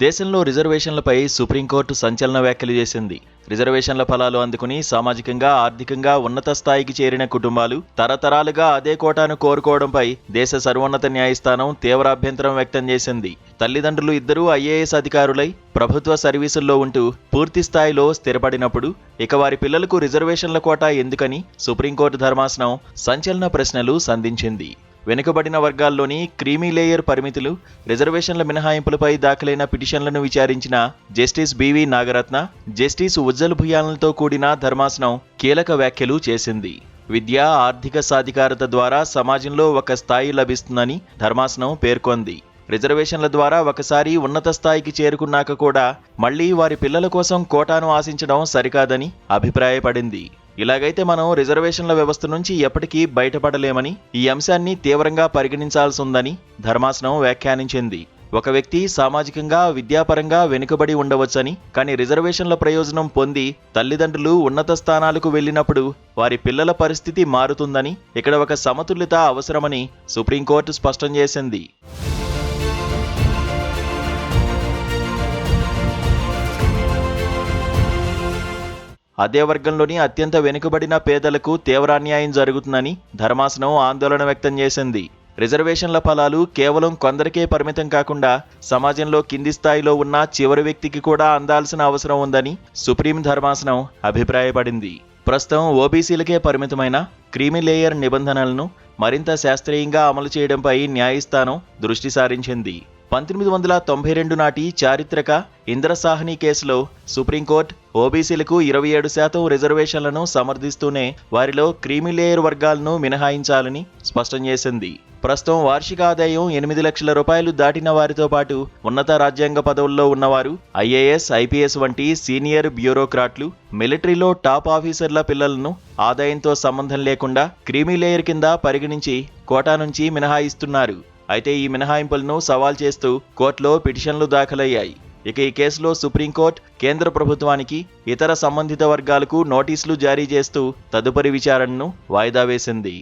దేశంలో రిజర్వేషన్లపై సుప్రీంకోర్టు సంచలన వ్యాఖ్యలు చేసింది. రిజర్వేషన్ల ఫలాలు అందుకుని సామాజికంగా, ఆర్థికంగా ఉన్నత స్థాయికి చేరిన కుటుంబాలు తరతరాలుగా అదే కోటాను కోరుకోవడంపై దేశ సర్వోన్నత న్యాయస్థానం తీవ్ర అభ్యంతరం వ్యక్తం చేసింది. తల్లిదండ్రులు ఇద్దరూ ఐఏఎస్ అధికారులై ప్రభుత్వ సర్వీసుల్లో ఉంటూ పూర్తి స్థాయిలో స్థిరపడినప్పుడు ఇక వారి పిల్లలకు రిజర్వేషన్ల కోటా ఎందుకని సుప్రీంకోర్టు ధర్మాసనం సంచలన ప్రశ్నలు సంధించింది. వెనుకబడిన వర్గాల్లోని క్రీమీ లేయర్ పరిమితులు, రిజర్వేషన్ల మినహాయింపులపై దాఖలైన పిటిషన్లను విచారించిన justice B V Nagarathna, justice Ujjal భుయాన్లతో కూడిన ధర్మాసనం కీలక వ్యాఖ్యలు చేసింది. విద్య, ఆర్థిక సాధికారత ద్వారా సమాజంలో ఒక స్థాయి లభిస్తుందని ధర్మాసనం పేర్కొంది. రిజర్వేషన్ల ద్వారా ఒకసారి ఉన్నత స్థాయికి చేరుకున్నాక కూడా మళ్లీ వారి పిల్లల కోసం కోటాను ఆశించడం సరికాదని అభిప్రాయపడింది. ఇలాగైతే మనం రిజర్వేషన్ల వ్యవస్థ నుంచి ఎప్పటికీ బయటపడలేమని, ఈ అంశాన్ని తీవ్రంగా పరిగణించాల్సిందని ధర్మాసనం వ్యాఖ్యానించింది. ఒక వ్యక్తి సామాజికంగా, విద్యాపరంగా వెనుకబడి ఉండవచ్చని, కానీ రిజర్వేషన్ల ప్రయోజనం పొంది తల్లిదండ్రులు ఉన్నత స్థానాలకు వెళ్లినప్పుడు వారి పిల్లల పరిస్థితి మారుతుందని, ఇక్కడ ఒక సమతుల్యత అవసరమని సుప్రీంకోర్టు స్పష్టం చేసింది. అదే వర్గంలోని అత్యంత వెనుకబడిన పేదలకు తీవ్ర అన్యాయం జరుగుతుందని ధర్మాసనం ఆందోళన వ్యక్తం చేసింది. రిజర్వేషన్ల ఫలాలు కేవలం కొందరికే పరిమితం కాకుండా సమాజంలో కింది స్థాయిలో ఉన్న చివరి వ్యక్తికి కూడా అందాల్సిన అవసరం ఉందని సుప్రీం ధర్మాసనం అభిప్రాయపడింది. ప్రస్తుతం ఓబీసీలకే పరిమితమైన క్రీమీ లేయర్ నిబంధనలను మరింత శాస్త్రీయంగా అమలు చేయడంపై న్యాయస్థానం దృష్టి సారించింది. 1992 నాటి చారిత్రక ఇంద్రసాహ్ని కేసులో సుప్రీంకోర్టు ఓబీసీలకు 27% రిజర్వేషన్లను సమర్థిస్తూనే వారిలో క్రీమీ లేయర్ వర్గాలను మినహాయించాలని స్పష్టం చేసింది. ప్రస్తుతం వార్షిక ఆదాయం 8 లక్షల రూపాయలు దాటిన వారితో పాటు ఉన్నత రాజ్యాంగ పదవుల్లో ఉన్నవారు, ఐఏఎస్, ఐపీఎస్ వంటి సీనియర్ బ్యూరోక్రాట్లు, మిలిటరీలో టాప్ ఆఫీసర్ల పిల్లలను ఆదాయంతో సంబంధం లేకుండా క్రీమీ లేయర్ కింద పరిగణించి కోటా నుంచి మినహాయిస్తున్నారు. అయితే ఈ మినహాయింపులను సవాల్ చేస్తూ కోర్టులో పిటిషన్లు దాఖలయ్యాయి. ఇక ఈ కేసులో సుప్రీంకోర్టు కేంద్ర ప్రభుత్వానికి, ఇతర సంబంధిత వర్గాలకు నోటీసులు జారీ చేస్తూ తదుపరి విచారణను వాయిదా వేసింది.